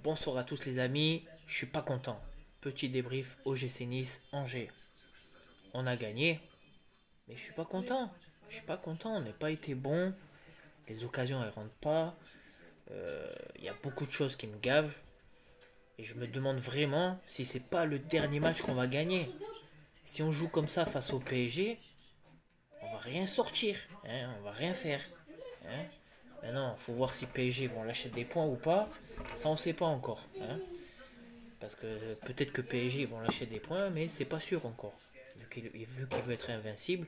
Bonsoir à tous les amis, je suis pas content. Petit débrief OGC Nice, Angers. On a gagné, mais je suis pas content. Je suis pas content, on n'a pas été bon. Les occasions elles rentrent pas. Il y a beaucoup de choses qui me gavent. Et je me demande vraiment si c'est pas le dernier match qu'on va gagner. Si on joue comme ça face au PSG, on va rien sortir, hein, on va rien faire. Hein. Maintenant, il faut voir si PSG vont lâcher des points ou pas. Ça, on ne sait pas encore. Hein. Parce que peut-être que PSG vont lâcher des points, mais c'est pas sûr encore. Vu qu'il veut être invincible.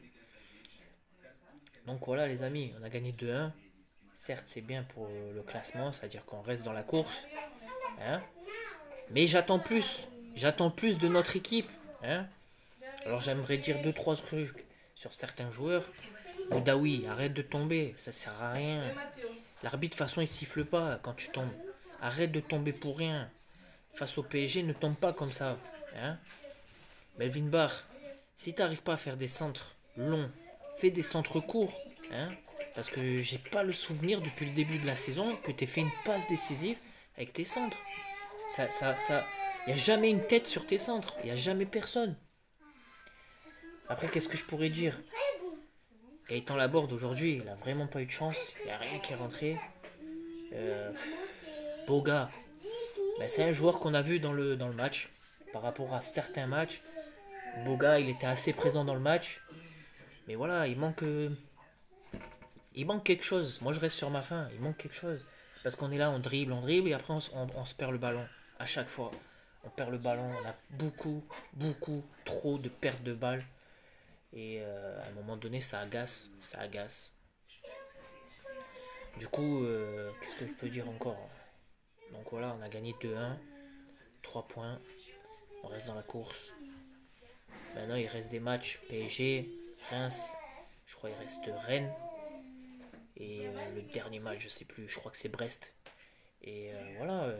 Donc voilà les amis, on a gagné 2-1. Certes, c'est bien pour le classement, c'est-à-dire qu'on reste dans la course. Hein. Mais j'attends plus. J'attends plus de notre équipe. Hein. Alors j'aimerais dire 2-3 trucs sur certains joueurs. Boudaoui, arrête de tomber, ça sert à rien. L'arbitre de toute façon il siffle pas quand tu tombes. Arrête de tomber pour rien. Face au PSG, ne tombe pas comme ça. Hein. Melvin Barr, si tu n'arrives pas à faire des centres longs, fais des centres courts. Hein. Parce que j'ai pas le souvenir depuis le début de la saison que tu aies fait une passe décisive avec tes centres. Il n'y a jamais une tête sur tes centres. Il n'y a jamais personne. Après, qu'est-ce que je pourrais dire? Gaëtan Laborde aujourd'hui, il a vraiment pas eu de chance. Il n'y a rien qui est rentré. Boga, ben, c'est un joueur qu'on a vu dans le match. Par rapport à certains matchs, Boga, il était assez présent dans le match. Mais voilà, il manque quelque chose. Moi, je reste sur ma faim. Il manque quelque chose. Parce qu'on est là, on dribble, et après, on se perd le ballon. À chaque fois, on perd le ballon. On a beaucoup trop de pertes de balles. Et à un moment donné, ça agace. Du coup, qu'est-ce que je peux dire encore? Donc voilà, on a gagné 2-1. 3 points. On reste dans la course. Maintenant, il reste des matchs. PSG, Reims. Je crois qu'il reste Rennes. Et le dernier match, je sais plus. Je crois que c'est Brest. Et voilà,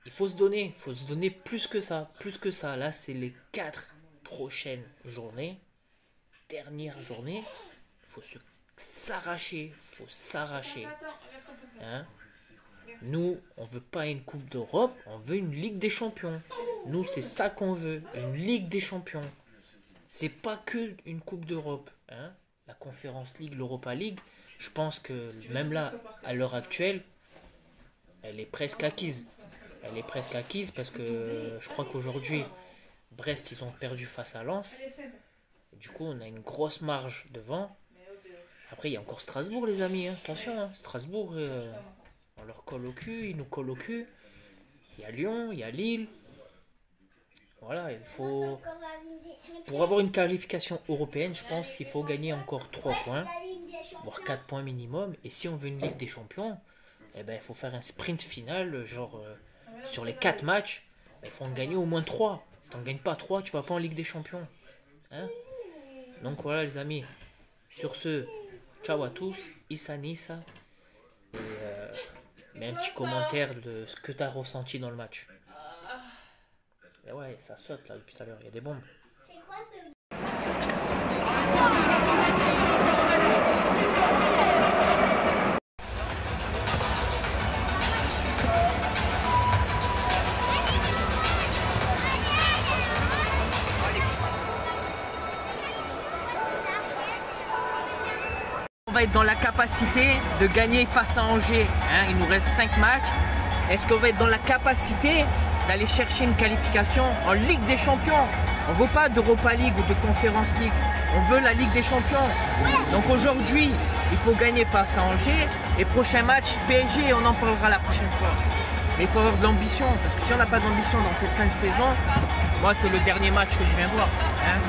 il faut se donner. Il faut se donner plus que ça. Là, c'est les 4 prochaines journées. Dernière journée, il faut s'arracher, hein. Nous, on veut pas une Coupe d'Europe, on veut une Ligue des Champions. Nous, c'est ça qu'on veut, une Ligue des Champions. C'est pas que une Coupe d'Europe, hein. La Conference League, l'Europa League, je pense que même là, à l'heure actuelle, elle est presque acquise. Parce que je crois qu'aujourd'hui, Brest, ils ont perdu face à Lens. Du coup, on a une grosse marge devant. Après, il y a encore Strasbourg, les amis. Hein. Attention, hein. Strasbourg, on leur colle au cul, ils nous collent au cul. Il y a Lyon, il y a Lille. Voilà, il faut... Pour avoir une qualification européenne, je pense qu'il faut gagner encore 3 points, voire 4 points minimum. Et si on veut une Ligue des Champions, eh ben, il faut faire un sprint final, genre sur les 4 matchs, il faut en gagner au moins 3. Si tu n'en gagnes pas 3, tu vas pas en Ligue des Champions. Hein? Donc voilà les amis, sur ce, ciao à tous, Issa Nissa, et mets un petit commentaire de ce que tu as ressenti dans le match. Et ouais, ça saute là depuis tout à l'heure, il y a des bombes. On va être dans la capacité de gagner face à Angers. Hein, il nous reste 5 matchs. Est-ce qu'on va être dans la capacité d'aller chercher une qualification en Ligue des Champions? On ne veut pas d'Europa League ou de Conference League. On veut la Ligue des Champions. Donc aujourd'hui, il faut gagner face à Angers. Et prochain match, PSG, on en parlera la prochaine fois. Mais il faut avoir de l'ambition. Parce que si on n'a pas d'ambition dans cette fin de saison, moi c'est le dernier match que je viens voir. Hein.